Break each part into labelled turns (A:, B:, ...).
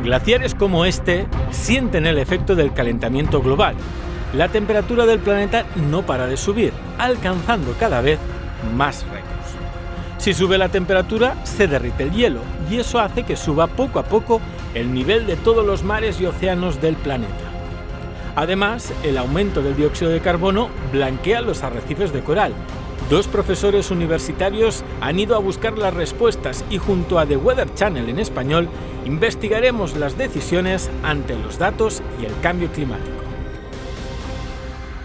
A: Glaciares como este sienten el efecto del calentamiento global. La temperatura del planeta no para de subir, alcanzando cada vez más récords. Si sube la temperatura, se derrite el hielo, y eso hace que suba poco a poco el nivel de todos los mares y océanos del planeta. Además, el aumento del dióxido de carbono blanquea los arrecifes de coral. Dos profesores universitarios han ido a buscar las respuestas y junto a The Weather Channel en español investigaremos las decisiones ante los datos y el cambio climático.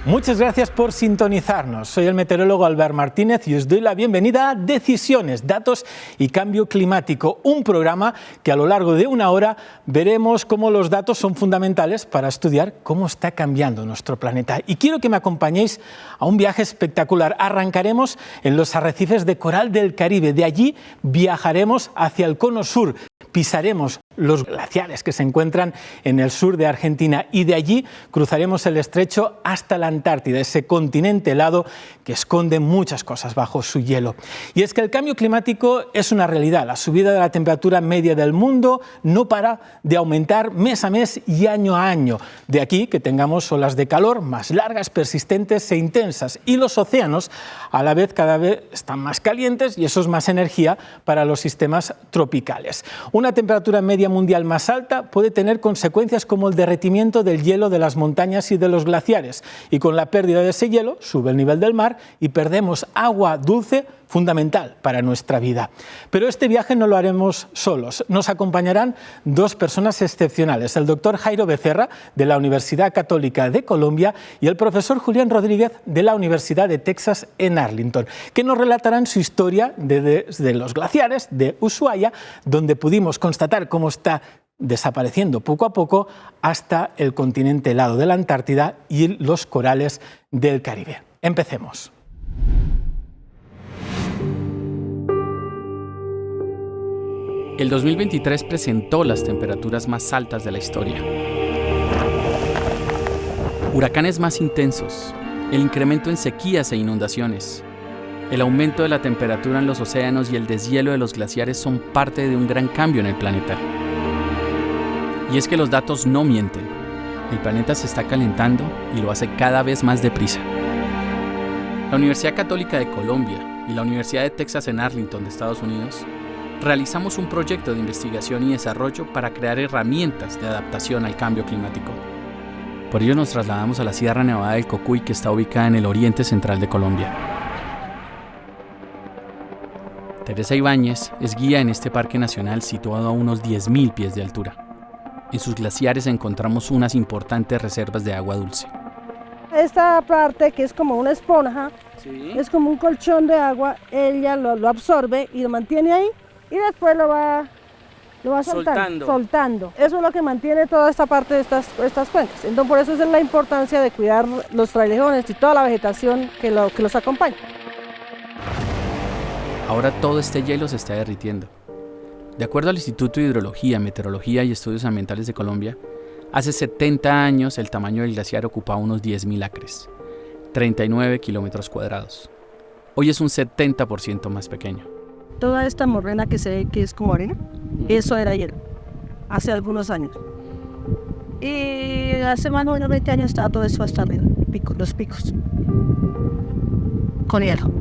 A: Muchas gracias por sintonizarnos. Soy el meteorólogo Albert Martínez y os doy la bienvenida a Decisiones, Datos y Cambio Climático, un programa que a lo largo de una hora veremos cómo los datos son fundamentales para estudiar cómo está cambiando nuestro planeta. Y quiero que me acompañéis a un viaje espectacular. Arrancaremos en los arrecifes de coral del Caribe. De allí viajaremos hacia el cono sur. Pisaremos los glaciares que se encuentran en el sur de Argentina y de allí cruzaremos el estrecho hasta la Antártida, ese continente helado que esconde muchas cosas bajo su hielo. Y es que el cambio climático es una realidad. La subida de la temperatura media del mundo no para de aumentar mes a mes y año a año. De aquí que tengamos olas de calor más largas, persistentes e intensas. Y los océanos a la vez cada vez están más calientes y eso es más energía para los sistemas tropicales. Una temperatura media mundial más alta puede tener consecuencias como el derretimiento del hielo de las montañas y de los glaciares, y con la pérdida de ese hielo sube el nivel del mar y perdemos agua dulce fundamental para nuestra vida. Pero este viaje no lo haremos solos. Nos acompañarán dos personas excepcionales, el doctor Jairo Becerra, de la Universidad Católica de Colombia, y el profesor Julián Rodríguez, de la Universidad de Texas en Arlington, que nos relatarán su historia desde los glaciares de Ushuaia, donde pudimos constatar cómo está desapareciendo poco a poco, hasta el continente helado de la Antártida y los corales del Caribe. Empecemos.
B: El 2023 presentó las temperaturas más altas de la historia. Huracanes más intensos, el incremento en sequías e inundaciones, el aumento de la temperatura en los océanos y el deshielo de los glaciares son parte de un gran cambio en el planeta. Y es que los datos no mienten. El planeta se está calentando y lo hace cada vez más deprisa. La Universidad Católica de Colombia y la Universidad de Texas en Arlington de Estados Unidos realizamos un proyecto de investigación y desarrollo para crear herramientas de adaptación al cambio climático. Por ello nos trasladamos a la Sierra Nevada del Cocuy, que está ubicada en el oriente central de Colombia. Teresa Ibáñez es guía en este parque nacional situado a unos 10.000 pies de altura. En sus glaciares encontramos unas importantes reservas de agua dulce.
C: Esta parte, que es como una esponja,
B: ¿Sí?
C: es como un colchón de agua, ella lo absorbe y lo mantiene ahí y después lo va soltando. Eso es lo que mantiene toda esta parte de estas cuencas. Entonces por eso es la importancia de cuidar los frailejones y toda la vegetación que los acompaña.
B: Ahora todo este hielo se está derritiendo. De acuerdo al Instituto de Hidrología, Meteorología y Estudios Ambientales de Colombia, hace 70 años el tamaño del glaciar ocupaba unos 10.000 acres, 39 kilómetros cuadrados. Hoy es un 70% más pequeño.
C: Toda esta morrena que se ve que es como arena, eso era hielo, hace algunos años. Y hace más o menos 20 años estaba todo eso hasta arriba, los picos, con hielo.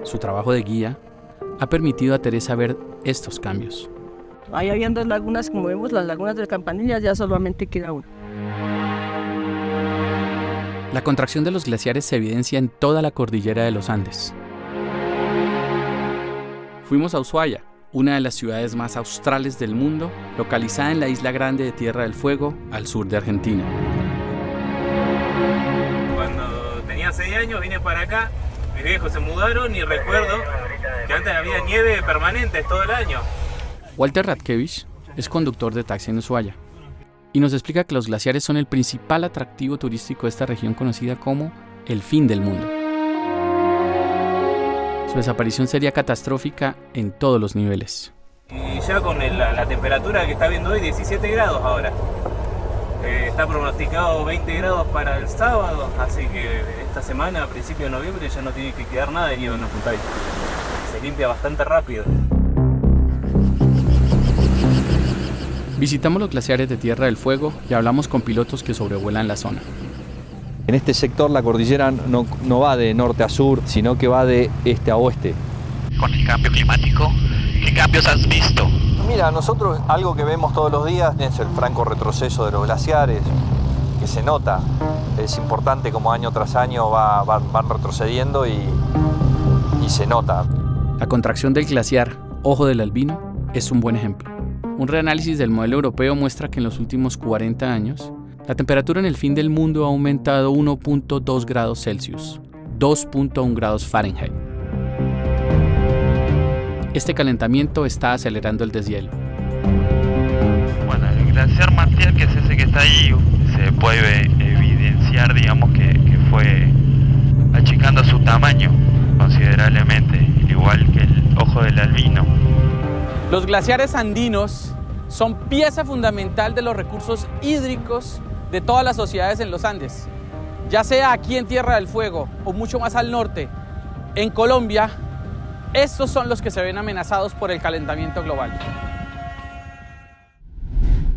B: Su trabajo de guía ha permitido a Teresa ver estos cambios.
C: Ahí habían dos lagunas, como vemos, las lagunas del Campanilla, ya solamente queda una.
B: La contracción de los glaciares se evidencia en toda la cordillera de los Andes. Fuimos a Ushuaia, una de las ciudades más australes del mundo, localizada en la isla grande de Tierra del Fuego, al sur de Argentina.
D: Cuando tenía 6 años vine para acá, mis viejos se mudaron y recuerdo que antes había nieve permanente todo el año.
B: Walter Radkevich es conductor de taxi en Ushuaia y nos explica que los glaciares son el principal atractivo turístico de esta región conocida como el fin del mundo. Su desaparición sería catastrófica en todos los niveles.
D: Y ya con la temperatura que está viendo hoy, 17 grados ahora. Está pronosticado 20 grados para el sábado, así que esta semana, a principios de noviembre, ya no tiene que quedar nada de nieve en los montañas. Se limpia bastante rápido.
B: Visitamos los glaciares de Tierra del Fuego y hablamos con pilotos que sobrevuelan la zona.
E: En este sector la cordillera no va de norte a sur, sino que va de este a oeste.
F: Con el cambio climático, ¿qué cambios has visto?
E: Mira, nosotros algo que vemos todos los días es el franco retroceso de los glaciares, que se nota. Es importante como año tras año van retrocediendo y se nota.
B: La contracción del glaciar Ojo del Albino es un buen ejemplo. Un reanálisis del modelo europeo muestra que en los últimos 40 años, la temperatura en el fin del mundo ha aumentado 1.2 grados Celsius, 2.1 grados Fahrenheit. Este calentamiento está acelerando el deshielo.
F: Bueno, el glaciar Martial, que es ese que está ahí, se puede evidenciar, digamos, que fue achicando su tamaño considerablemente, igual que el Ojo del Albino.
B: Los glaciares andinos son pieza fundamental de los recursos hídricos de todas las sociedades en los Andes. Ya sea aquí en Tierra del Fuego o mucho más al norte, en Colombia, estos son los que se ven amenazados por el calentamiento global.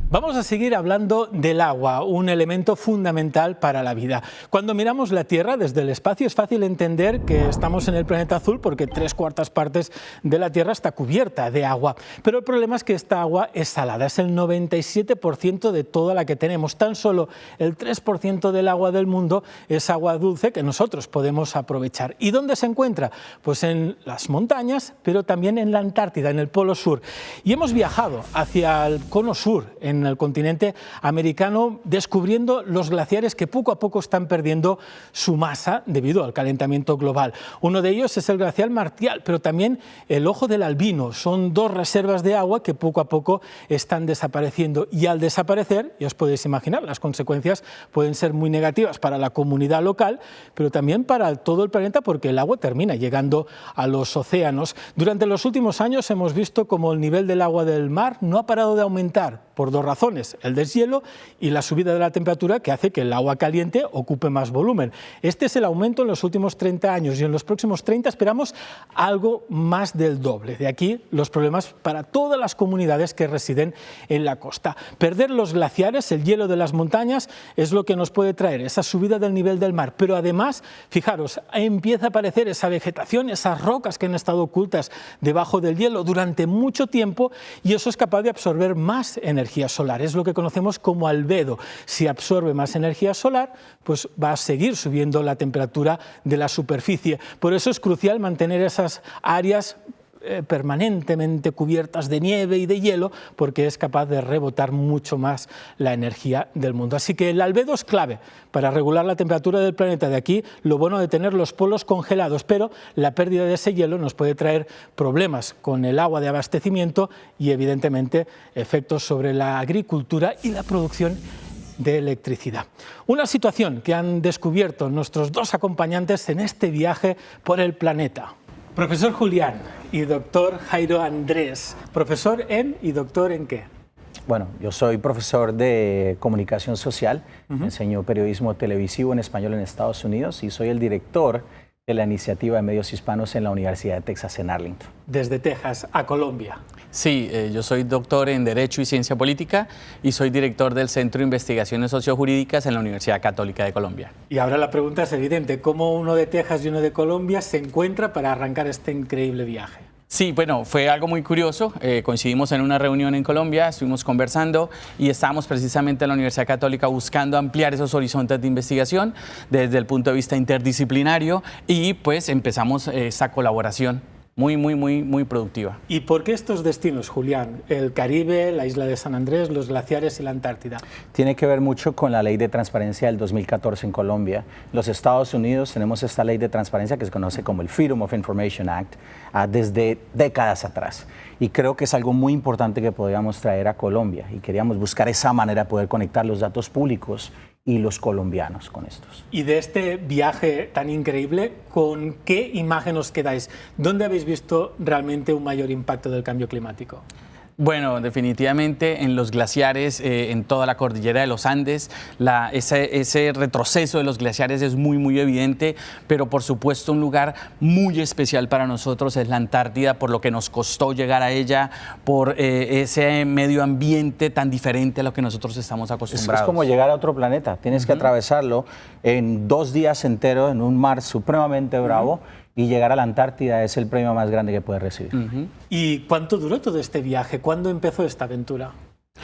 A: Vamos a seguir hablando del agua, un elemento fundamental para la vida. Cuando miramos la Tierra desde el espacio es fácil entender que estamos en el planeta azul porque 3/4 partes de la Tierra está cubierta de agua. Pero el problema es que esta agua es salada, es el 97% de toda la que tenemos. Tan solo el 3% del agua del mundo es agua dulce que nosotros podemos aprovechar. ¿Y dónde se encuentra? Pues en las montañas, pero también en la Antártida, en el Polo Sur. Y hemos viajado hacia el cono sur, en el continente americano, descubriendo los glaciares que poco a poco están perdiendo su masa debido al calentamiento global. Uno de ellos es el glaciar Martial, pero también el Ojo del Albino. Son dos reservas de agua que poco a poco están desapareciendo, y al desaparecer, ya os podéis imaginar, las consecuencias pueden ser muy negativas para la comunidad local, pero también para todo el planeta, porque el agua termina llegando a los océanos. Durante los últimos años hemos visto cómo el nivel del agua del mar no ha parado de aumentar por dos razones: el deshielo y la subida de la temperatura, que hace que el agua caliente ocupe más volumen. Este es el aumento en los últimos 30 años y en los próximos 30 esperamos algo más del doble. De aquí los problemas para todas las comunidades que residen en la costa. Perder los glaciares, el hielo de las montañas, es lo que nos puede traer esa subida del nivel del mar. Pero además, fijaros, empieza a aparecer esa vegetación, esas rocas que han estado ocultas debajo del hielo durante mucho tiempo, y eso es capaz de absorber más energía solar. Es lo que conocemos como albedo. Si absorbe más energía solar, pues va a seguir subiendo la temperatura de la superficie. Por eso es crucial mantener esas áreas permanentemente cubiertas de nieve y de hielo, porque es capaz de rebotar mucho más la energía del mundo. Así que el albedo es clave para regular la temperatura del planeta. De aquí lo bueno de tener los polos congelados, pero la pérdida de ese hielo nos puede traer problemas con el agua de abastecimiento y evidentemente efectos sobre la agricultura y la producción de electricidad. Una situación que han descubierto nuestros dos acompañantes en este viaje por el planeta. Profesor Julián y doctor Jairo Andrés. ¿Profesor en y doctor en qué?
G: Bueno, yo soy profesor de comunicación social, enseño periodismo televisivo en español en Estados Unidos y soy el director de la iniciativa de medios hispanos en la Universidad de Texas en Arlington.
A: Desde Texas a Colombia.
B: Sí, yo soy doctor en Derecho y Ciencia Política y soy director del Centro de Investigaciones Sociojurídicas en la Universidad Católica de Colombia.
A: Y ahora la pregunta es evidente: ¿cómo uno de Texas y uno de Colombia se encuentra para arrancar este increíble viaje?
B: Sí, bueno, fue algo muy curioso. Coincidimos en una reunión en Colombia, estuvimos conversando y estábamos precisamente en la Universidad Católica buscando ampliar esos horizontes de investigación desde el punto de vista interdisciplinario, y pues empezamos esa colaboración muy productiva.
A: ¿Y por qué estos destinos, Julián? El Caribe, la isla de San Andrés, los glaciares y la Antártida.
G: Tiene que ver mucho con la ley de transparencia del 2014 en Colombia. Los Estados Unidos tenemos esta ley de transparencia que se conoce como el Freedom of Information Act desde décadas atrás. Y creo que es algo muy importante que podíamos traer a Colombia y queríamos buscar esa manera de poder conectar los datos públicos y los colombianos con estos.
A: Y de este viaje tan increíble, ¿con qué imagen os quedáis? ¿Dónde habéis visto realmente un mayor impacto del cambio climático?
B: Bueno, definitivamente en los glaciares, en toda la cordillera de los Andes, ese retroceso de los glaciares es muy evidente, pero por supuesto un lugar muy especial para nosotros es la Antártida, por lo que nos costó llegar a ella, por ese medio ambiente tan diferente a lo que nosotros estamos acostumbrados.
G: Es como llegar a otro planeta, tienes que atravesarlo en 2 días enteros en un mar supremamente bravo. Y llegar a la Antártida es el premio más grande que puedes recibir.
A: ¿Y cuánto duró todo este viaje? ¿Cuándo empezó esta aventura?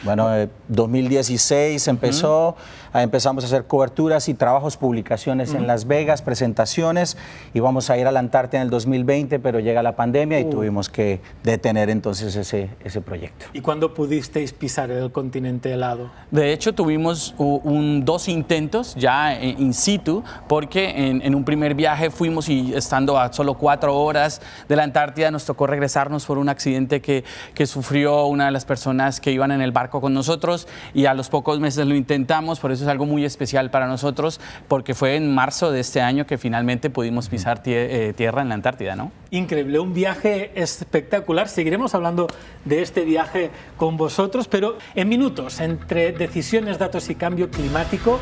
G: Bueno, 2016 empezamos a hacer coberturas y trabajos, publicaciones en Las Vegas, presentaciones, y vamos a ir a la Antártida en el 2020, pero llega la pandemia y tuvimos que detener entonces ese proyecto.
A: ¿Y cuándo pudisteis pisar el continente helado?
B: De hecho, tuvimos 2 intentos ya in situ, porque en un primer viaje fuimos y estando a solo 4 horas de la Antártida nos tocó regresarnos por un accidente que sufrió una de las personas que iban en el barco con nosotros, y a los pocos meses lo intentamos. Por eso es algo muy especial para nosotros, porque fue en marzo de este año que finalmente pudimos pisar tierra en la Antártida, ¿no?
A: Increíble, un viaje espectacular. Seguiremos hablando de este viaje con vosotros, pero en minutos, entre decisiones, datos y cambio climático,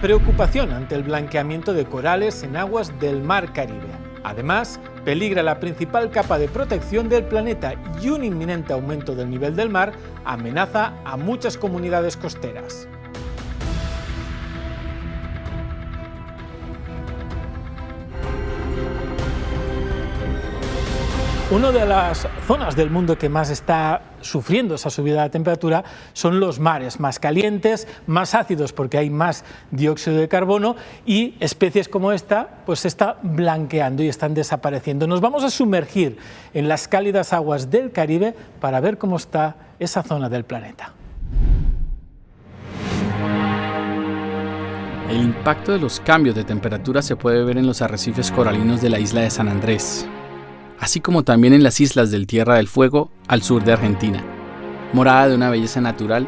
A: preocupación ante el blanqueamiento de corales en aguas del Mar Caribe. Además, peligra la principal capa de protección del planeta, y un inminente aumento del nivel del mar amenaza a muchas comunidades costeras. Una de las zonas del mundo que más está sufriendo esa subida de temperatura son los mares, más calientes, más ácidos porque hay más dióxido de carbono, y especies como esta pues se está blanqueando y están desapareciendo. Nos vamos a sumergir en las cálidas aguas del Caribe para ver cómo está esa zona del planeta.
B: El impacto de los cambios de temperatura se puede ver en los arrecifes coralinos de la isla de San Andrés, así como también en las islas del Tierra del Fuego al sur de Argentina, morada de una belleza natural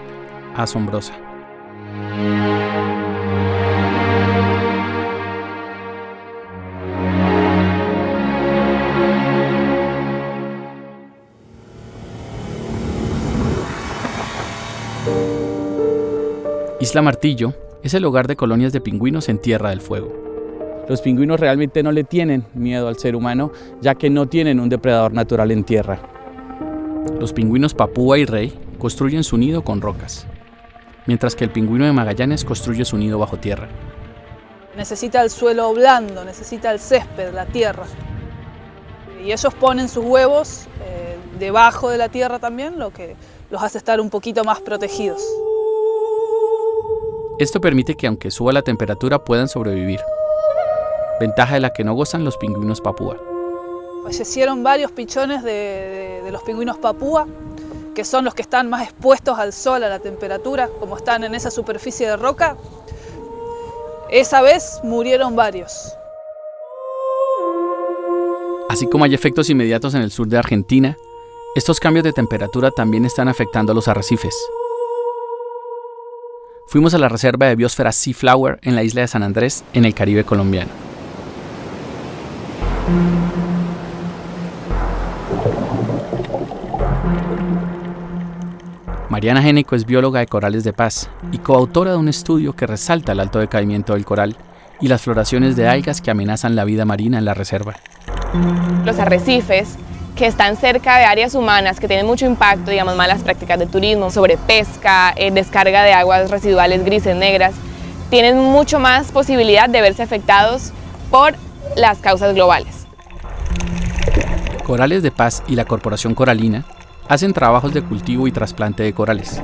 B: asombrosa. Isla Martillo es el hogar de colonias de pingüinos en Tierra del Fuego. Los pingüinos realmente no le tienen miedo al ser humano, ya que no tienen un depredador natural en tierra. Los pingüinos papúa y rey construyen su nido con rocas, mientras que el pingüino de Magallanes construye su nido bajo tierra.
H: Necesita el suelo blando, necesita el césped, la tierra. Y ellos ponen sus huevos debajo de la tierra también, lo que los hace estar un poquito más protegidos.
B: Esto permite que, aunque suba la temperatura, puedan sobrevivir. Ventaja de la que no gozan los pingüinos papúa.
H: Fallecieron varios pichones de los pingüinos papúa, que son los que están más expuestos al sol, a la temperatura, como están en esa superficie de roca. Esa vez murieron varios.
B: Así como hay efectos inmediatos en el sur de Argentina, estos cambios de temperatura también están afectando a los arrecifes. Fuimos a la reserva de biosfera Sea Flower en la isla de San Andrés, en el Caribe colombiano. Mariana Génico es bióloga de corales de paz y coautora de un estudio que resalta el alto decaimiento del coral y las floraciones de algas que amenazan la vida marina en la reserva.
I: Los arrecifes que están cerca de áreas humanas que tienen mucho impacto, digamos malas prácticas de turismo, sobrepesca, descarga de aguas residuales grises, negras, tienen mucho más posibilidad de verse afectados por las causas globales.
B: Corales de Paz y la Corporación Coralina hacen trabajos de cultivo y trasplante de corales.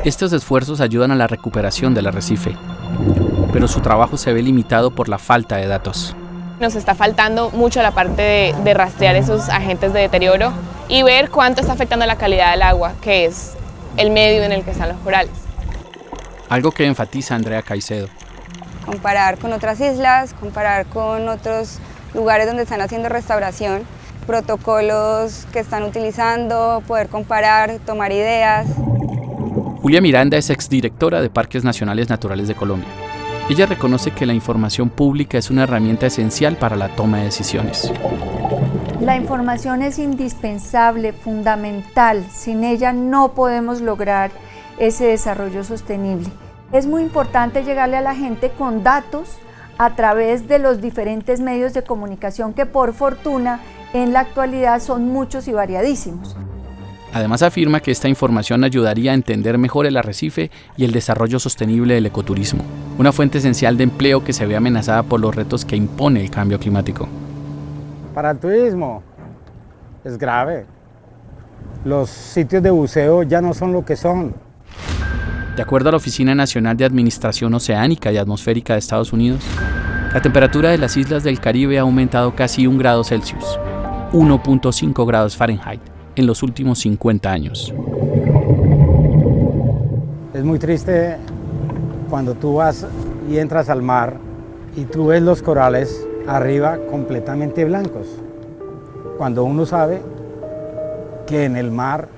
B: Estos esfuerzos ayudan a la recuperación del arrecife, pero su trabajo se ve limitado por la falta de datos.
I: Nos está faltando mucho la parte de rastrear esos agentes de deterioro y ver cuánto está afectando la calidad del agua, que es el medio en el que están los corales.
B: Algo que enfatiza Andrea Caicedo.
J: Comparar con otras islas, comparar con otros lugares donde están haciendo restauración, protocolos que están utilizando, poder comparar, tomar ideas.
B: Julia Miranda es exdirectora de Parques Nacionales Naturales de Colombia. Ella reconoce que la información pública es una herramienta esencial para la toma de decisiones.
K: La información es indispensable, fundamental. Sin ella no podemos lograr ese desarrollo sostenible. Es muy importante llegarle a la gente con datos a través de los diferentes medios de comunicación que por fortuna en la actualidad son muchos y variadísimos.
B: Además afirma que esta información ayudaría a entender mejor el arrecife y el desarrollo sostenible del ecoturismo, una fuente esencial de empleo que se ve amenazada por los retos que impone el cambio climático.
L: Para el turismo es grave. Los sitios de buceo ya no son lo que son.
B: De acuerdo a la Oficina Nacional de Administración Oceánica y Atmosférica de Estados Unidos, la temperatura de las islas del Caribe ha aumentado casi 1 grado Celsius, 1.5 grados Fahrenheit, en los últimos 50 años.
L: Es muy triste cuando tú vas y entras al mar y tú ves los corales arriba completamente blancos, cuando uno sabe que en el mar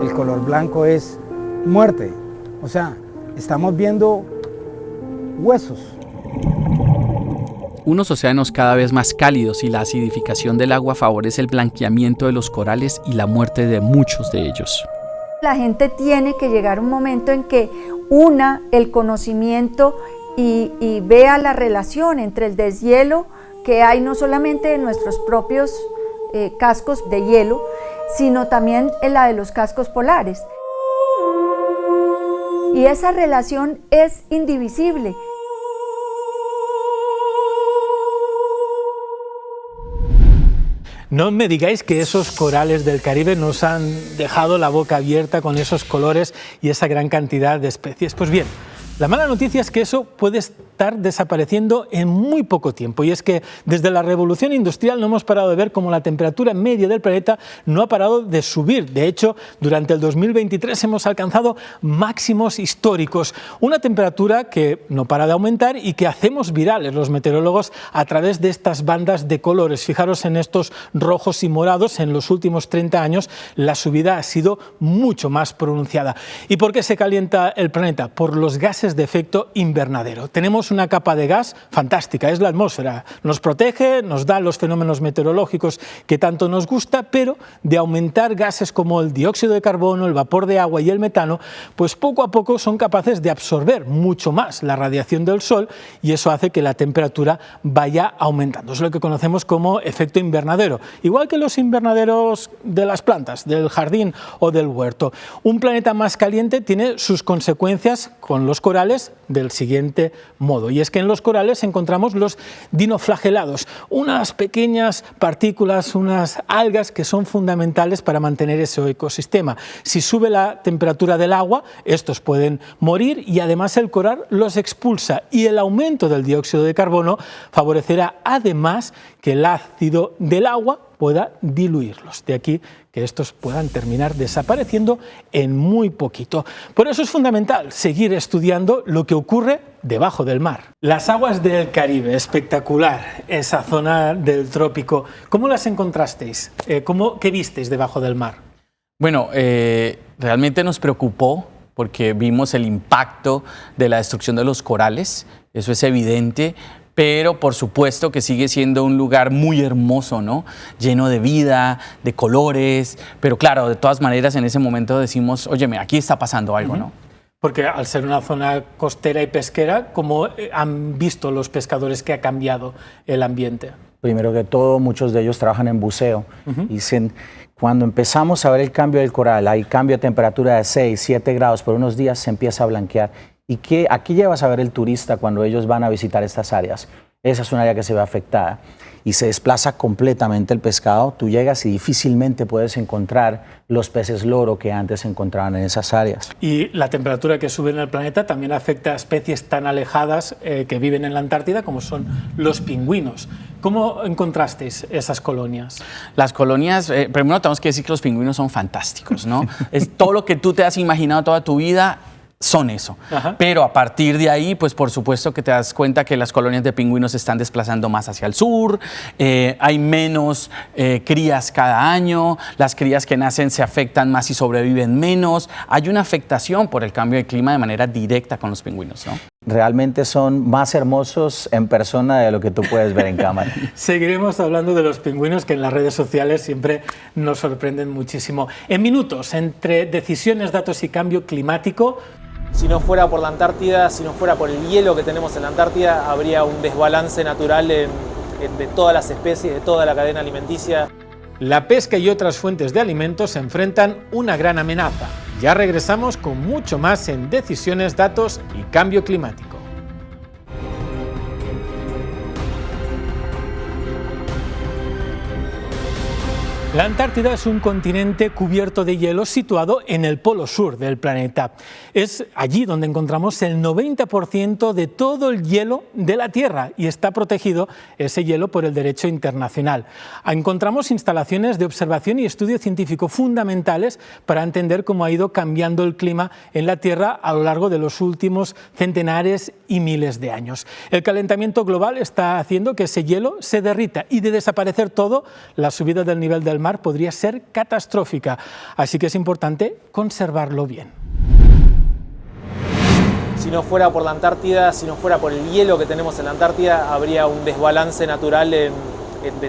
L: el color blanco es muerte. O sea, estamos viendo huesos.
B: Unos océanos cada vez más cálidos y la acidificación del agua favorece el blanqueamiento de los corales y la muerte de muchos de ellos.
K: La gente tiene que llegar a un momento en que una el conocimiento y vea la relación entre el deshielo que hay no solamente en nuestros propios cascos de hielo, sino también en la de los cascos polares. Y esa relación es indivisible.
A: No me digáis que esos corales del Caribe nos han dejado la boca abierta con esos colores y esa gran cantidad de especies. Pues bien, la mala noticia es que eso puede estar desapareciendo en muy poco tiempo, y es que desde la revolución industrial no hemos parado de ver cómo la temperatura media del planeta no ha parado de subir. De hecho, durante el 2023 hemos alcanzado máximos históricos, una temperatura que no para de aumentar y que hacemos virales los meteorólogos a través de estas bandas de colores. Fijaros en estos rojos y morados. En los últimos 30 años la subida ha sido mucho más pronunciada. ¿Y por qué se calienta el planeta? Por los gases de efecto invernadero. Tenemos una capa de gas fantástica, es la atmósfera. Nos protege, nos da los fenómenos meteorológicos que tanto nos gusta, pero de aumentar gases como el dióxido de carbono, el vapor de agua y el metano, pues poco a poco son capaces de absorber mucho más la radiación del sol, y eso hace que la temperatura vaya aumentando. Es lo que conocemos como efecto invernadero, igual que los invernaderos de las plantas, del jardín o del huerto. Un planeta más caliente tiene sus consecuencias con los corales del siguiente modo, y es que en los corales encontramos los dinoflagelados, unas pequeñas partículas, unas algas que son fundamentales para mantener ese ecosistema. Si sube la temperatura del agua, estos pueden morir, y además el coral los expulsa, y el aumento del dióxido de carbono favorecerá además que el ácido del agua pueda diluirlos. De aquí que estos puedan terminar desapareciendo en muy poquito. Por eso es fundamental seguir estudiando lo que ocurre debajo del mar. Las aguas del Caribe, espectacular, esa zona del trópico. ¿Cómo las encontrasteis? ¿Qué visteis debajo del mar?
B: Bueno, realmente nos preocupó porque vimos el impacto de la destrucción de los corales, eso es evidente, pero por supuesto que sigue siendo un lugar muy hermoso, ¿no? Lleno de vida, de colores, pero claro, de todas maneras en ese momento decimos, óyeme, aquí está pasando algo, ¿no?
A: Porque al ser una zona costera y pesquera, ¿cómo han visto los pescadores que ha cambiado el ambiente?
G: Primero que todo, muchos de ellos trabajan en buceo. Dicen, cuando empezamos a ver el cambio del coral, hay cambio de temperatura de 6, 7 grados por unos días, se empieza a blanquear. ¿Y aquí llevas a ver el turista cuando ellos van a visitar estas áreas? Esa es un área que se ve afectada y se desplaza completamente el pescado. Tú llegas y difícilmente puedes encontrar los peces loro que antes se encontraban en esas áreas.
A: Y la temperatura que sube en el planeta también afecta a especies tan alejadas que viven en la Antártida como son los pingüinos. ¿Cómo encontrasteis esas colonias?
B: Las colonias, primero tenemos que decir que los pingüinos son fantásticos, ¿no? Es todo lo que tú te has imaginado toda tu vida. Son eso. Ajá. Pero a partir de ahí, pues por supuesto que te das cuenta que las colonias de pingüinos se están desplazando más hacia el sur, hay menos crías cada año, las crías que nacen se afectan más y sobreviven menos, hay una afectación por el cambio de clima de manera directa con los pingüinos, ¿no?
G: realmente son más hermosos en persona de lo que tú puedes ver en cámara.
A: Seguiremos hablando de los pingüinos que en las redes sociales siempre nos sorprenden muchísimo. En minutos, entre decisiones, datos y cambio climático.
M: Si no fuera por la Antártida, si no fuera por el hielo que tenemos en la Antártida, habría un desbalance natural de todas las especies, de toda la cadena alimenticia.
A: La pesca y otras fuentes de alimentos se enfrentan una gran amenaza. Ya regresamos con mucho más en Decisiones, Datos y Cambio Climático. La Antártida es un continente cubierto de hielo situado en el polo sur del planeta. Es allí donde encontramos el 90% de todo el hielo de la Tierra y está protegido ese hielo por el derecho internacional. Encontramos instalaciones de observación y estudio científico fundamentales para entender cómo ha ido cambiando el clima en la Tierra a lo largo de los últimos centenares y miles de años. El calentamiento global está haciendo que ese hielo se derrita y de desaparecer todo, la subida del nivel del mar podría ser catastrófica, así que es importante conservarlo bien.
M: Si no fuera por la Antártida, si no fuera por el hielo que tenemos en la Antártida, habría un desbalance natural de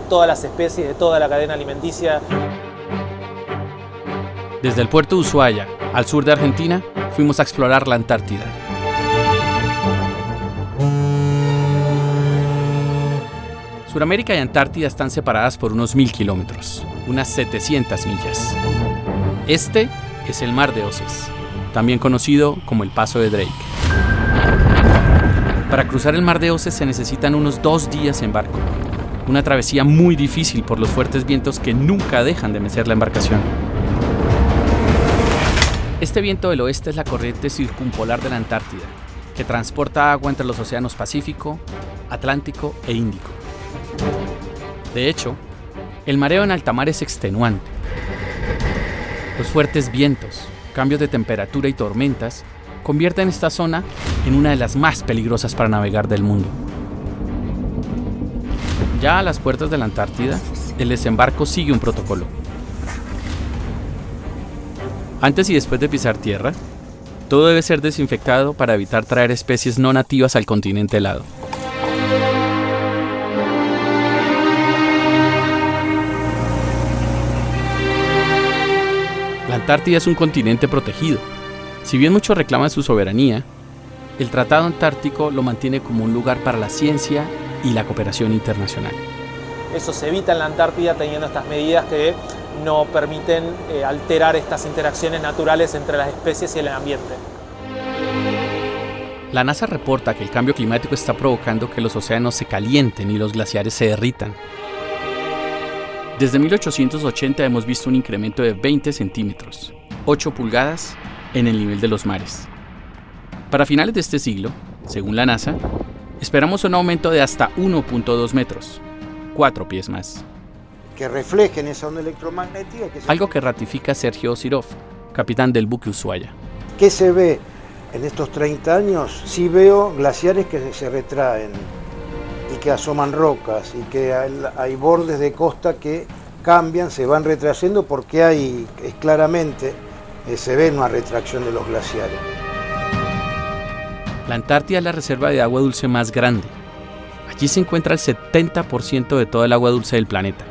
M: todas las especies, de toda la cadena alimenticia.
B: Desde el puerto de Ushuaia, al sur de Argentina, fuimos a explorar la Antártida. Sudamérica y Antártida están separadas por unos 1000 kilómetros, unas 700 millas. Este es el Mar de Oces, también conocido como el Paso de Drake. Para cruzar el Mar de Oces se necesitan unos 2 días en barco, una travesía muy difícil por los fuertes vientos que nunca dejan de mecer la embarcación. Este viento del oeste es la corriente circumpolar de la Antártida, que transporta agua entre los océanos Pacífico, Atlántico e Índico. De hecho, el mareo en alta mar es extenuante. Los fuertes vientos, cambios de temperatura y tormentas convierten esta zona en una de las más peligrosas para navegar del mundo. Ya a las puertas de la Antártida, el desembarco sigue un protocolo. Antes y después de pisar tierra, todo debe ser desinfectado para evitar traer especies no nativas al continente helado. La Antártida es un continente protegido. Si bien muchos reclaman su soberanía, el Tratado Antártico lo mantiene como un lugar para la ciencia y la cooperación internacional.
M: Eso se evita en la Antártida teniendo estas medidas que no permiten alterar estas interacciones naturales entre las especies y el ambiente.
B: La NASA reporta que el cambio climático está provocando que los océanos se calienten y los glaciares se derritan. Desde 1880 hemos visto un incremento de 20 centímetros, 8 pulgadas, en el nivel de los mares. Para finales de este siglo, según la NASA, esperamos un aumento de hasta 1.2 metros, 4 pies más.
N: Que reflejen esa onda electromagnética.
B: Algo que ratifica Sergio Sirov, capitán del buque Ushuaia.
N: ¿Qué se ve en estos 30 años? Sí veo glaciares que se retraen y que asoman rocas y que hay bordes de costa que cambian, se van retrayendo porque hay claramente se ve una retracción de los glaciares.
B: La Antártida es la reserva de agua dulce más grande. Allí se encuentra el 70% de todo el agua dulce del planeta.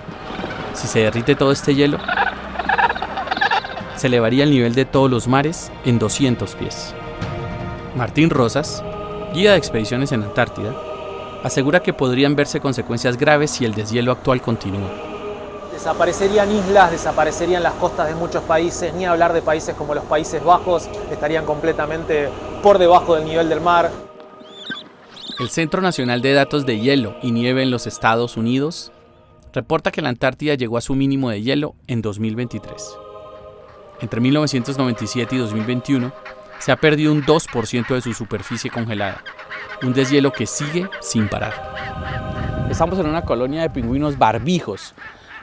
B: Si se derrite todo este hielo, se elevaría el nivel de todos los mares en 200 pies. Martín Rosas, guía de expediciones en Antártida, asegura que podrían verse consecuencias graves si el deshielo actual continúa.
M: Desaparecerían islas, desaparecerían las costas de muchos países, ni hablar de países como los Países Bajos, estarían completamente por debajo del nivel del mar.
B: El Centro Nacional de Datos de Hielo y Nieve en los Estados Unidos reporta que la Antártida llegó a su mínimo de hielo en 2023. Entre 1997 y 2021 se ha perdido un 2% de su superficie congelada, un deshielo que sigue sin parar. Estamos en una colonia de pingüinos barbijos.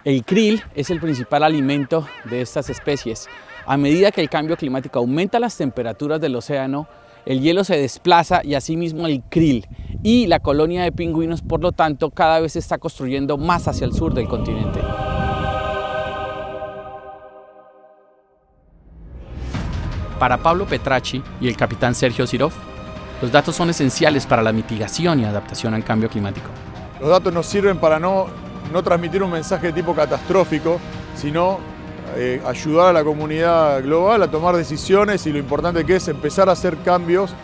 B: El krill es el principal alimento de estas especies. A medida que el cambio climático aumenta las temperaturas del océano, el hielo se desplaza y asimismo el krill. Y la colonia de pingüinos, por lo tanto, cada vez se está construyendo más hacia el sur del continente. Para Pablo Petracci y el capitán Sergio Sirov, Los datos son esenciales para la mitigación y adaptación al cambio climático.
O: Los datos nos sirven para no transmitir un mensaje de tipo catastrófico, sino ayudar a la comunidad global a tomar decisiones y lo importante que es empezar a hacer cambios.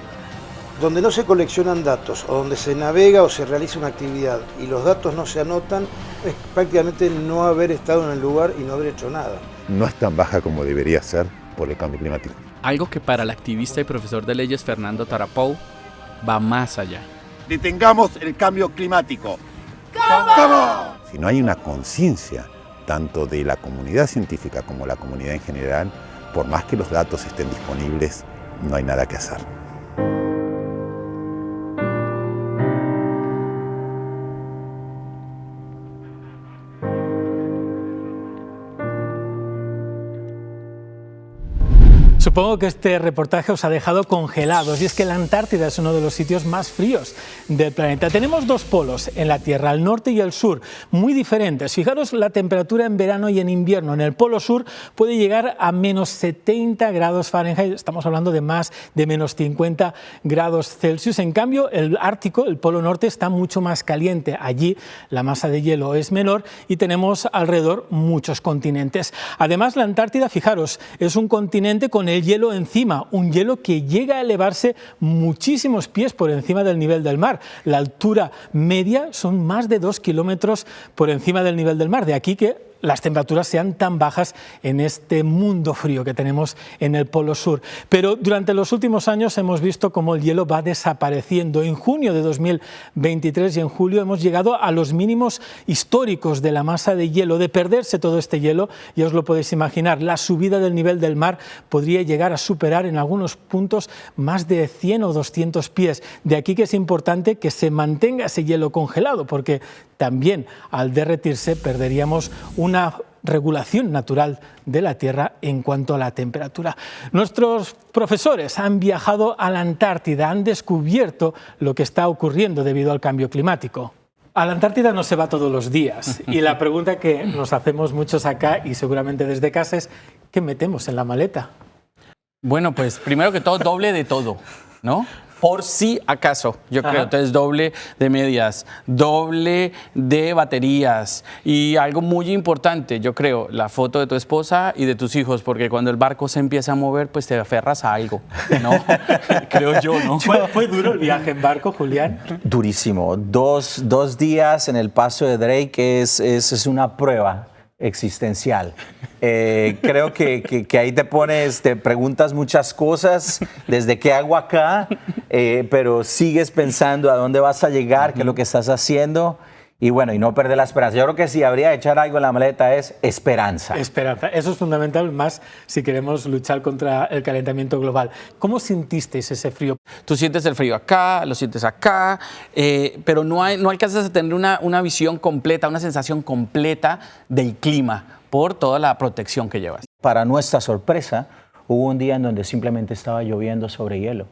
N: Donde no se coleccionan datos o donde se navega o se realiza una actividad y los datos no se anotan, es prácticamente no haber estado en el lugar y no haber hecho nada.
P: No es tan baja como debería ser por el cambio climático.
B: Algo que para el activista y profesor de leyes Fernando Tarapou va más allá.
Q: Detengamos el cambio climático. ¡Cómo!
P: Si no hay una conciencia tanto de la comunidad científica como la comunidad en general, por más que los datos estén disponibles, no hay nada que hacer.
A: Supongo que este reportaje os ha dejado congelados, y es que la Antártida es uno de los sitios más fríos del planeta. Tenemos dos polos en la Tierra, el norte y el sur, muy diferentes. Fijaros la temperatura en verano y en invierno. En el polo sur puede llegar a menos 70 grados Fahrenheit, estamos hablando de más de menos 50 grados Celsius. En cambio, el Ártico, el polo norte, está mucho más caliente. Allí la masa de hielo es menor y tenemos alrededor muchos continentes. Además, la Antártida, fijaros, es un continente con el hielo encima, un hielo que llega a elevarse muchísimos pies por encima del nivel del mar. La altura media son más de 2 kilómetros por encima del nivel del mar, de aquí que las temperaturas sean tan bajas en este mundo frío que tenemos en el Polo Sur. Pero durante los últimos años hemos visto cómo el hielo va desapareciendo. En junio de 2023 y en julio hemos llegado a los mínimos históricos de la masa de hielo. De perderse todo este hielo, ya os lo podéis imaginar, la subida del nivel del mar podría llegar a superar en algunos puntos más de 100 o 200 pies. De aquí que es importante que se mantenga ese hielo congelado, porque también al derretirse perderíamos una regulación natural de la Tierra en cuanto a la temperatura. Nuestros profesores han viajado a la Antártida, han descubierto lo que está ocurriendo debido al cambio climático. A la Antártida no se va todos los días y la pregunta que nos hacemos muchos acá y seguramente desde casa es ¿qué metemos en la maleta?
B: Bueno, pues primero que todo, doble de todo, ¿no? Por si acaso, yo creo. Entonces, doble de medias, doble de baterías y algo muy importante, yo creo, la foto de tu esposa y de tus hijos, porque cuando el barco se empieza a mover, pues te aferras a algo, ¿no? Creo yo, ¿no?
A: ¿Fue duro el viaje en barco, Julián?
G: Durísimo. Dos días en el paso de Drake es una prueba existencial. Creo que ahí te preguntas muchas cosas, desde qué hago acá, pero sigues pensando a dónde vas a llegar, qué es lo que estás haciendo. Y bueno, y no perder la esperanza. Yo creo que si habría que echar algo en la maleta es esperanza.
A: Esperanza, eso es fundamental, más si queremos luchar contra el calentamiento global. ¿Cómo sentisteis ese frío?
B: Tú sientes el frío acá, lo sientes acá, pero no alcanzas a tener una visión completa, una sensación completa del clima por toda la protección que llevas.
G: Para nuestra sorpresa, hubo un día en donde simplemente estaba lloviendo sobre hielo.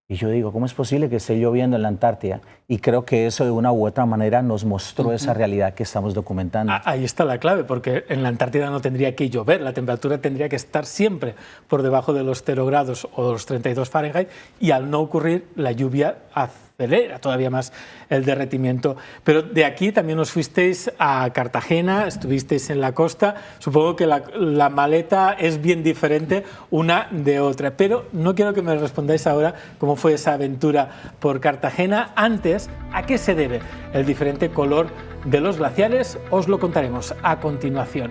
G: Y yo digo, ¿cómo es posible que esté lloviendo en la Antártida? Y creo que eso de una u otra manera nos mostró esa realidad que estamos documentando.
A: Ahí está la clave, porque en la Antártida no tendría que llover, la temperatura tendría que estar siempre por debajo de los 0 grados o los 32 Fahrenheit, y al no ocurrir, la lluvia acelera todavía más el derretimiento. Pero de aquí también os fuisteis a Cartagena, estuvisteis en la costa. Supongo que la maleta es bien diferente una de otra, pero no quiero que me respondáis ahora cómo fue esa aventura por Cartagena. Antes, ¿a qué se debe el diferente color de los glaciares? Os lo contaremos a continuación.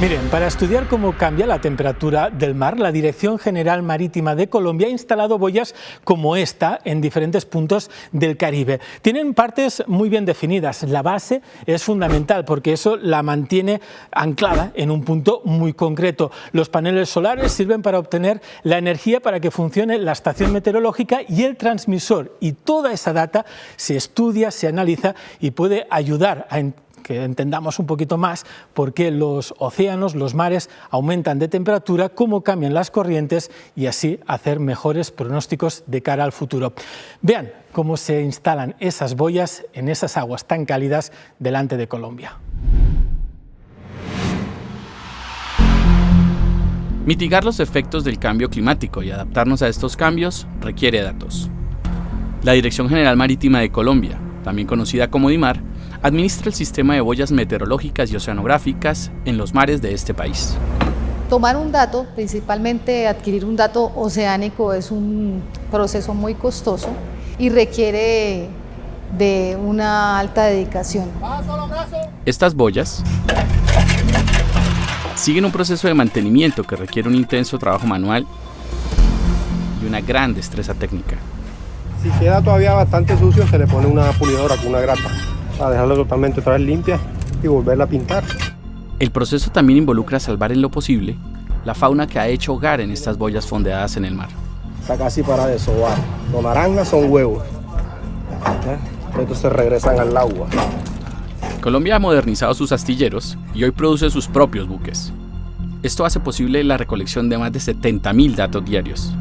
A: Miren, para estudiar cómo cambia la temperatura del mar, la Dirección General Marítima de Colombia ha instalado boyas como esta en diferentes puntos del Caribe. Tienen partes muy bien definidas. La base es fundamental porque eso la mantiene anclada en un punto muy concreto. Los paneles solares sirven para obtener la energía para que funcione la estación meteorológica y el transmisor. Y toda esa data se estudia, se analiza y puede ayudar a que entendamos un poquito más por qué los océanos, los mares aumentan de temperatura, cómo cambian las corrientes y así hacer mejores pronósticos de cara al futuro. Vean cómo se instalan esas boyas en esas aguas tan cálidas delante de Colombia.
B: Mitigar los efectos del cambio climático y adaptarnos a estos cambios requiere datos. La Dirección General Marítima de Colombia, también conocida como DIMAR, administra el sistema de boyas meteorológicas y oceanográficas en los mares de este país.
R: Tomar un dato, principalmente adquirir un dato oceánico, es un proceso muy costoso y requiere de una alta dedicación.
B: Estas boyas siguen un proceso de mantenimiento que requiere un intenso trabajo manual y una gran destreza técnica.
S: Si queda todavía bastante sucio, se le pone una pulidora con una grapa para dejarlo totalmente otra vez limpia y volverla a pintar.
B: El proceso también involucra salvar en lo posible la fauna que ha hecho hogar en estas boyas fondeadas en el mar.
S: Está casi para desovar. Los naranjas son huevos. Estos se regresan al agua.
B: Colombia ha modernizado sus astilleros y hoy produce sus propios buques. Esto hace posible la recolección de más de 70.000 datos diarios.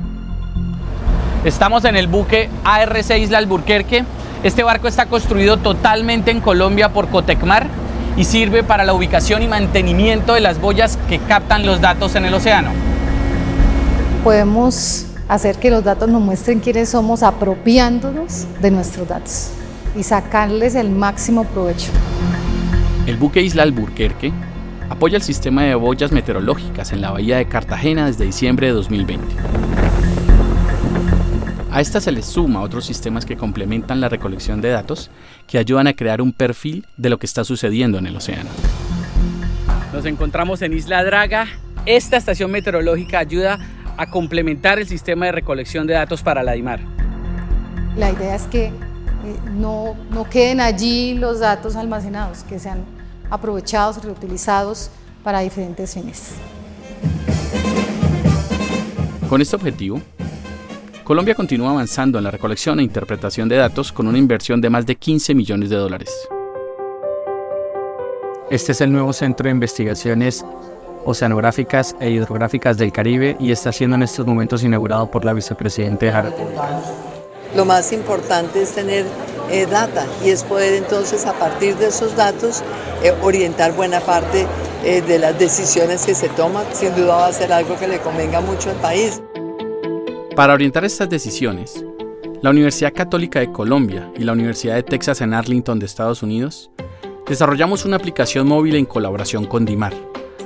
T: Estamos en el buque ARC Isla Alburquerque. Este barco está construido totalmente en Colombia por Cotecmar y sirve para la ubicación y mantenimiento de las boyas que captan los datos en el océano.
R: Podemos hacer que los datos nos muestren quiénes somos apropiándonos de nuestros datos y sacarles el máximo provecho.
B: El buque Isla Alburquerque apoya el sistema de boyas meteorológicas en la bahía de Cartagena desde diciembre de 2020. A esta se les suma otros sistemas que complementan la recolección de datos que ayudan a crear un perfil de lo que está sucediendo en el océano.
T: Nos encontramos en Isla Draga. Esta estación meteorológica ayuda a complementar el sistema de recolección de datos para la DIMAR.
R: La idea es que no queden allí los datos almacenados, que sean aprovechados, reutilizados para diferentes fines.
B: Con este objetivo, Colombia continúa avanzando en la recolección e interpretación de datos con una inversión de más de $15 millones.
U: Este es el nuevo Centro de Investigaciones Oceanográficas e Hidrográficas del Caribe y está siendo en estos momentos inaugurado por la vicepresidenta de la República.
V: Lo más importante es tener data y es poder entonces a partir de esos datos orientar buena parte de las decisiones que se toman. Sin duda va a ser algo que le convenga mucho al país.
B: Para orientar estas decisiones, la Universidad Católica de Colombia y la Universidad de Texas en Arlington de Estados Unidos desarrollamos una aplicación móvil en colaboración con DIMAR,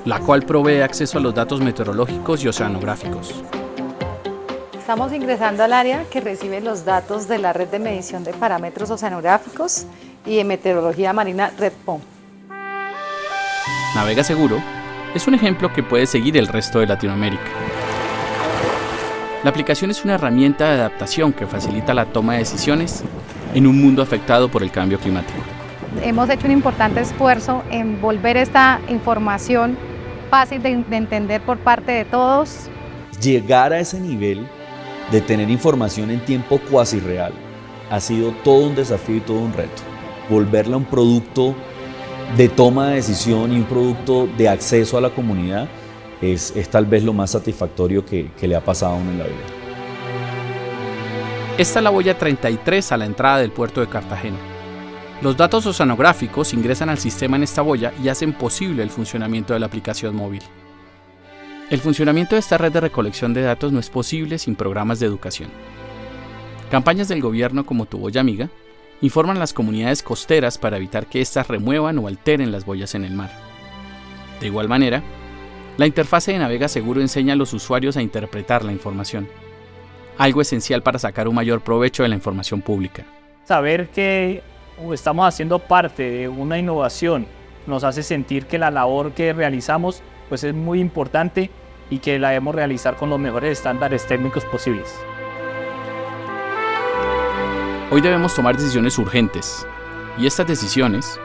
B: la cual provee acceso a los datos meteorológicos y oceanográficos.
R: Estamos ingresando al área que recibe los datos de la red de medición de parámetros oceanográficos y de meteorología marina REDPOM.
B: Navega Seguro es un ejemplo que puede seguir el resto de Latinoamérica. La aplicación es una herramienta de adaptación que facilita la toma de decisiones en un mundo afectado por el cambio climático.
W: Hemos hecho un importante esfuerzo en volver esta información fácil de entender por parte de todos.
X: Llegar a ese nivel de tener información en tiempo cuasi real ha sido todo un desafío y todo un reto. Volverla un producto de toma de decisión y un producto de acceso a la comunidad es tal vez lo más satisfactorio que le ha pasado a uno en la vida.
B: Esta es la boya 33 a la entrada del puerto de Cartagena. Los datos oceanográficos ingresan al sistema en esta boya y hacen posible el funcionamiento de la aplicación móvil. El funcionamiento de esta red de recolección de datos no es posible sin programas de educación. Campañas del gobierno como Tu Boya Amiga informan a las comunidades costeras para evitar que éstas remuevan o alteren las boyas en el mar. De igual manera, la interfase de Navega Seguro enseña a los usuarios a interpretar la información, algo esencial para sacar un mayor provecho de la información pública.
Y: Saber que estamos haciendo parte de una innovación nos hace sentir que la labor que realizamos pues es muy importante y que la debemos realizar con los mejores estándares técnicos posibles.
B: Hoy debemos tomar decisiones urgentes y estas decisiones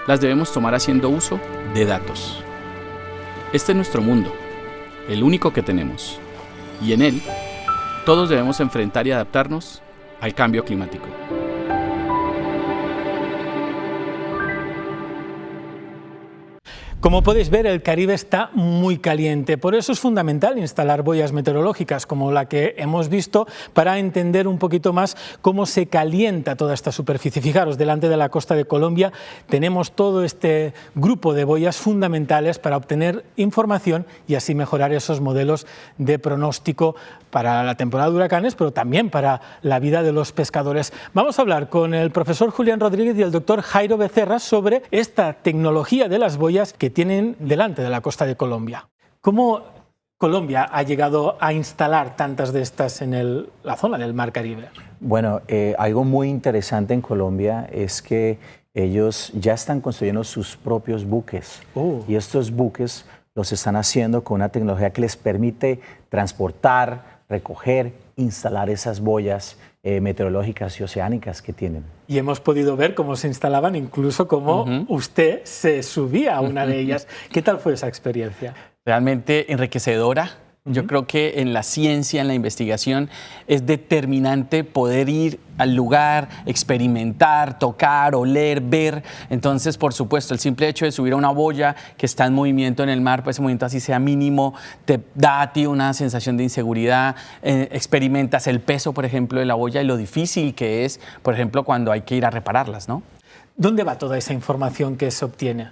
B: las debemos tomar haciendo uso de datos. Este es nuestro mundo, el único que tenemos, y en él todos debemos enfrentar y adaptarnos al cambio climático.
A: Como podéis ver, el Caribe está muy caliente, por eso es fundamental instalar boyas meteorológicas como la que hemos visto para entender un poquito más cómo se calienta toda esta superficie. Fijaros, delante de la costa de Colombia tenemos todo este grupo de boyas fundamentales para obtener información y así mejorar esos modelos de pronóstico para la temporada de huracanes, pero también para la vida de los pescadores. Vamos a hablar con el profesor Julián Rodríguez y el doctor Jairo Becerra sobre esta tecnología de las boyas que tienen delante de la costa de Colombia. ¿Cómo Colombia ha llegado a instalar tantas de estas en la zona del Mar Caribe?
G: Bueno, algo muy interesante en Colombia es que ellos ya están construyendo sus propios buques. Y estos buques los están haciendo con una tecnología que les permite transportar, recoger, instalar esas boyas meteorológicas y oceánicas que tienen.
A: Y hemos podido ver cómo se instalaban, incluso cómo usted se subía a una de ellas. ¿Qué tal fue esa experiencia?
T: Realmente enriquecedora. Yo creo que en la ciencia, en la investigación, es determinante poder ir al lugar, experimentar, tocar, oler, ver. Entonces, por supuesto, el simple hecho de subir a una boya que está en movimiento en el mar, pues ese movimiento así sea mínimo, te da a ti una sensación de inseguridad. Experimentas el peso, por ejemplo, de la boya y lo difícil que es, por ejemplo, cuando hay que ir a repararlas, ¿no?
A: ¿Dónde va toda esa información que se obtiene?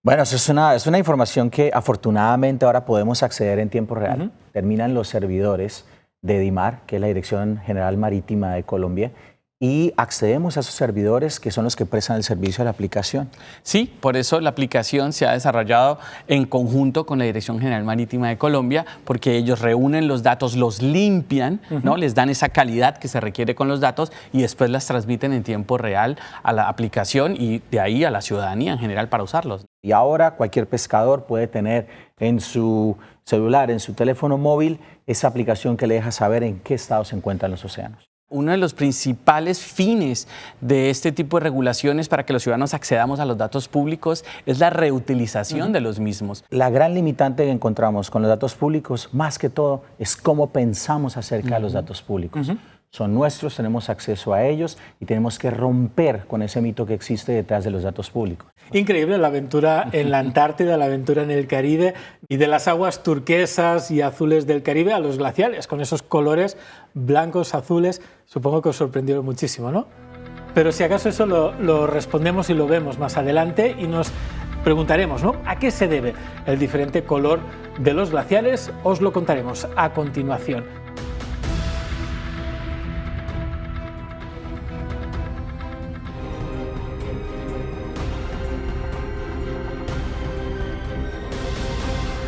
G: Bueno, eso es una información que afortunadamente ahora podemos acceder en tiempo real. Terminan los servidores de DIMAR, que es la Dirección General Marítima de Colombia, y accedemos a esos servidores que son los que prestan el servicio de la aplicación.
T: Sí, por eso la aplicación se ha desarrollado en conjunto con la Dirección General Marítima de Colombia, porque ellos reúnen los datos, los limpian, ¿no? Les dan esa calidad que se requiere con los datos y después las transmiten en tiempo real a la aplicación y de ahí a la ciudadanía en general para usarlos.
G: Y ahora cualquier pescador puede tener en su celular, en su teléfono móvil, esa aplicación que le deja saber en qué estado se encuentran los océanos.
T: Uno de los principales fines de este tipo de regulaciones para que los ciudadanos accedamos a los datos públicos es la reutilización de los mismos.
G: La gran limitante que encontramos con los datos públicos, más que todo, es cómo pensamos acerca de los datos públicos. Son nuestros, tenemos acceso a ellos y tenemos que romper con ese mito que existe detrás de los datos públicos.
A: Increíble la aventura en la Antártida, la aventura en el Caribe y de las aguas turquesas y azules del Caribe a los glaciares, con esos colores blancos, azules, supongo que os sorprendieron muchísimo, ¿no? Pero si acaso eso lo respondemos y lo vemos más adelante y nos preguntaremos, ¿no? ¿A qué se debe el diferente color de los glaciares? Os lo contaremos a continuación.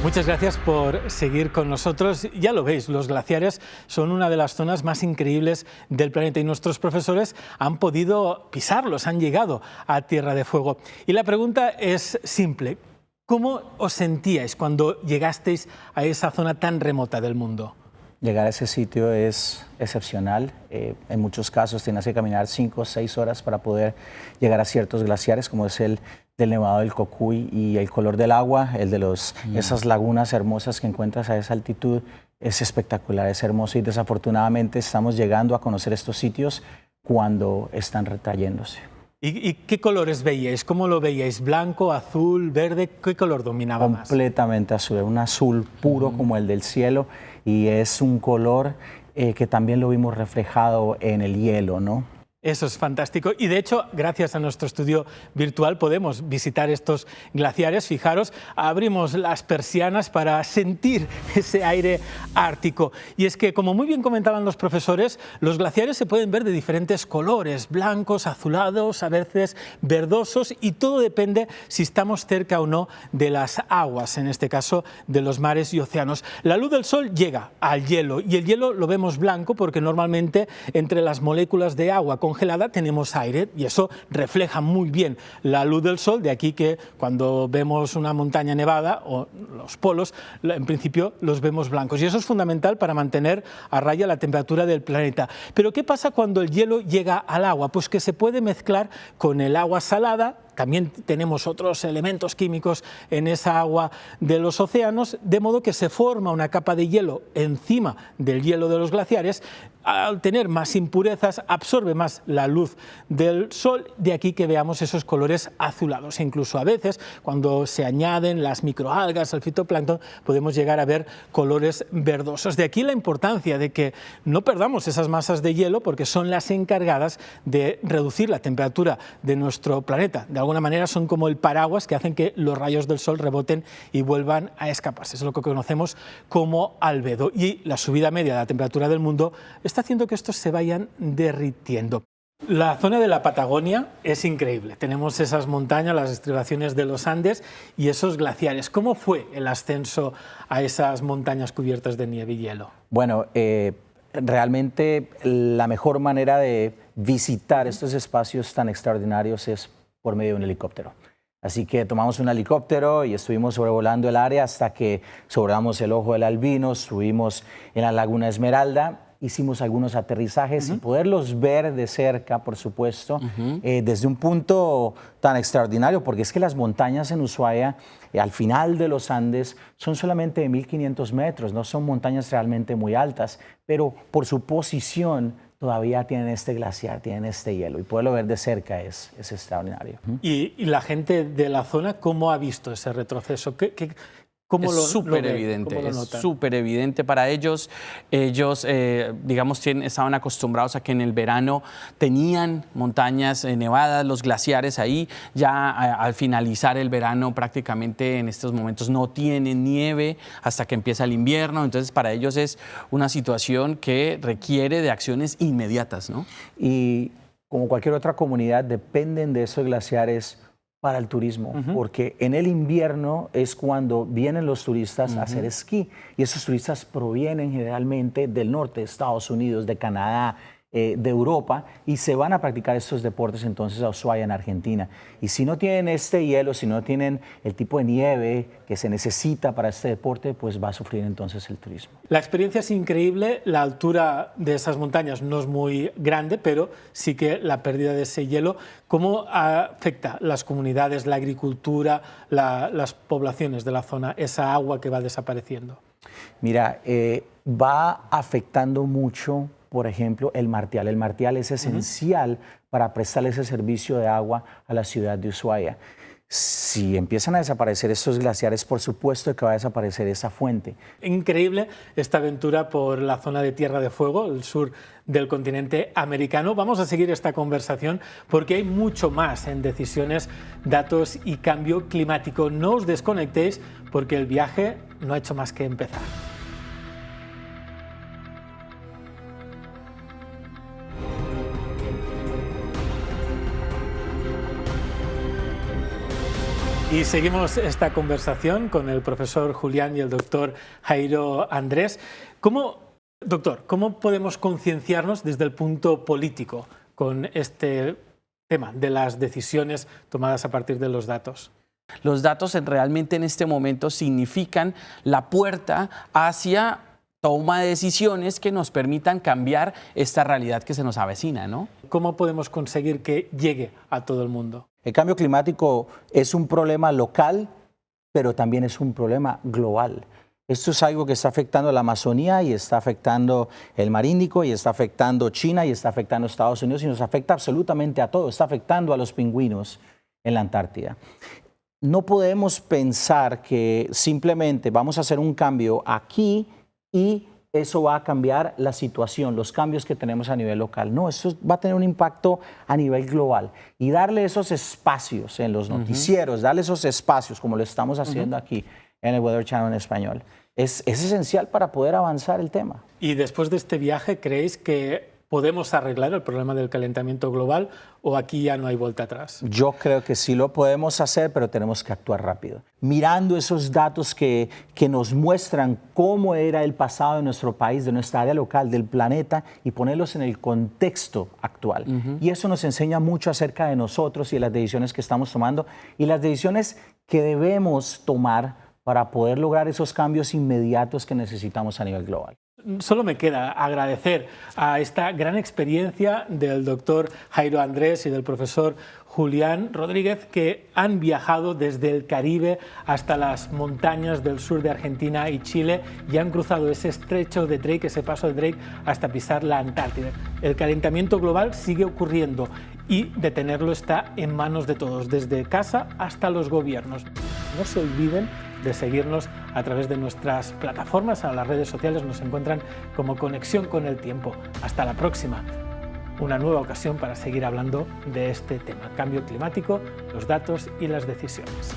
A: Muchas gracias por seguir con nosotros. Ya lo veis, los glaciares son una de las zonas más increíbles del planeta y nuestros profesores han podido pisarlos, han llegado a Tierra de Fuego. Y la pregunta es simple, ¿cómo os sentíais cuando llegasteis a esa zona tan remota del mundo?
G: Llegar a ese sitio es excepcional. En muchos casos tienes que caminar 5 o 6 horas para poder llegar a ciertos glaciares, como es el del Nevado del Cocuy, y el color del agua, el de esas lagunas hermosas que encuentras a esa altitud, es espectacular, es hermoso y desafortunadamente estamos llegando a conocer estos sitios cuando están retrayéndose.
A: ¿Y qué colores veíais? ¿Cómo lo veíais? ¿Blanco, azul, verde? ¿Qué color dominaba más?
G: Completamente azul, un azul puro como el del cielo y es un color que también lo vimos reflejado en el hielo, ¿no?
A: Eso es fantástico y de hecho gracias a nuestro estudio virtual podemos visitar estos glaciares. Fijaros, abrimos las persianas para sentir ese aire ártico y es que como muy bien comentaban los profesores, los glaciares se pueden ver de diferentes colores, blancos, azulados, a veces verdosos y todo depende si estamos cerca o no de las aguas, en este caso de los mares y océanos. La luz del sol llega al hielo y el hielo lo vemos blanco porque normalmente entre las moléculas de agua congelada tenemos aire y eso refleja muy bien la luz del sol, de aquí que cuando vemos una montaña nevada o los polos, en principio los vemos blancos y eso es fundamental para mantener a raya la temperatura del planeta. Pero ¿qué pasa cuando el hielo llega al agua? Pues que se puede mezclar con el agua salada también tenemos otros elementos químicos en esa agua de los océanos, de modo que se forma una capa de hielo encima del hielo de los glaciares. Al tener más impurezas, absorbe más la luz del sol, de aquí que veamos esos colores azulados. E incluso a veces, cuando se añaden las microalgas al fitoplancton, podemos llegar a ver colores verdosos. De aquí la importancia de que no perdamos esas masas de hielo, porque son las encargadas de reducir la temperatura de nuestro planeta. De alguna manera son como el paraguas que hacen que los rayos del sol reboten y vuelvan a escaparse. Es lo que conocemos como albedo. Y la subida media de la temperatura del mundo está haciendo que estos se vayan derritiendo. La zona de la Patagonia es increíble. Tenemos esas montañas, las estribaciones de los Andes y esos glaciares. ¿Cómo fue el ascenso a esas montañas cubiertas de nieve y hielo?
G: Bueno, realmente la mejor manera de visitar estos espacios tan extraordinarios es por medio de un helicóptero. Así que tomamos un helicóptero y estuvimos sobrevolando el área hasta que sobrevolamos el Ojo del Albino, subimos en la Laguna Esmeralda. Hicimos algunos aterrizajes y poderlos ver de cerca, por supuesto, desde un punto tan extraordinario, porque es que las montañas en Ushuaia, al final de los Andes, son solamente de 1.500 metros, no son montañas realmente muy altas, pero por su posición todavía tienen este glaciar, tienen este hielo, y poderlo ver de cerca es extraordinario.
A: ¿Y la gente de la zona cómo ha visto ese retroceso? ¿Cómo
T: es súper evidente, es súper evidente para ellos. Ellos, digamos, estaban acostumbrados a que en el verano tenían montañas nevadas, los glaciares ahí. Ya al finalizar el verano prácticamente en estos momentos no tienen nieve hasta que empieza el invierno. Entonces para ellos es una situación que requiere de acciones inmediatas, ¿no?
G: Y como cualquier otra comunidad dependen de esos glaciares para el turismo, porque en el invierno es cuando vienen los turistas a hacer esquí, y esos turistas provienen generalmente del norte de Estados Unidos, de Canadá, de Europa, y se van a practicar estos deportes entonces a Ushuaia, en Argentina. Y si no tienen este hielo, si no tienen el tipo de nieve que se necesita para este deporte, pues va a sufrir entonces el turismo.
A: La experiencia es increíble, la altura de esas montañas no es muy grande, pero sí que la pérdida de ese hielo, ¿cómo afecta las comunidades, la agricultura, las poblaciones de la zona, esa agua que va desapareciendo?
G: Mira, va afectando mucho, por ejemplo, el martial. El martial es esencial para prestarle ese servicio de agua a la ciudad de Ushuaia. Si empiezan a desaparecer estos glaciares, por supuesto que va a desaparecer esa fuente.
A: Increíble esta aventura por la zona de Tierra de Fuego, el sur del continente americano. Vamos a seguir esta conversación porque hay mucho más en Decisiones, Datos y Cambio Climático. No os desconectéis porque el viaje no ha hecho más que empezar. Y seguimos esta conversación con el profesor Julián y el doctor Jairo Andrés. Doctor, ¿cómo podemos concienciarnos desde el punto político con este tema de las decisiones tomadas a partir de los datos?
T: Los datos realmente en este momento significan la puerta hacia toma de decisiones que nos permitan cambiar esta realidad que se nos avecina, ¿no?
A: ¿Cómo podemos conseguir que llegue a todo el mundo?
G: El cambio climático es un problema local, pero también es un problema global. Esto es algo que está afectando a la Amazonía y está afectando el Mar Índico y está afectando China y está afectando a Estados Unidos y nos afecta absolutamente a todo. Está afectando a los pingüinos en la Antártida. No podemos pensar que simplemente vamos a hacer un cambio aquí y eso va a cambiar la situación, los cambios que tenemos a nivel local. No, eso va a tener un impacto a nivel global. Y darle esos espacios en los noticieros, darle esos espacios como lo estamos haciendo aquí en el Weather Channel en español, es esencial para poder avanzar el tema.
A: Y después de este viaje, ¿creéis que podemos arreglar el problema del calentamiento global o aquí ya no hay vuelta atrás?
G: Yo creo que sí lo podemos hacer, pero tenemos que actuar rápido. Mirando esos datos que nos muestran cómo era el pasado de nuestro país, de nuestra área local, del planeta, y ponerlos en el contexto actual. Y eso nos enseña mucho acerca de nosotros y de las decisiones que estamos tomando y las decisiones que debemos tomar para poder lograr esos cambios inmediatos que necesitamos a nivel global.
A: solo me queda agradecer a esta gran experiencia del doctor Jairo Andrés y del profesor Julián Rodríguez, que han viajado desde el Caribe hasta las montañas del sur de Argentina y Chile y han cruzado ese estrecho de Drake, ese paso de Drake, hasta pisar la Antártida. El calentamiento global sigue ocurriendo y detenerlo está en manos de todos, desde casa hasta los gobiernos. No se olviden de seguirnos a través de nuestras plataformas, a las redes sociales nos encuentran como Conexión con el Tiempo. Hasta la próxima. Una nueva ocasión para seguir hablando de este tema, cambio climático, los datos y las decisiones.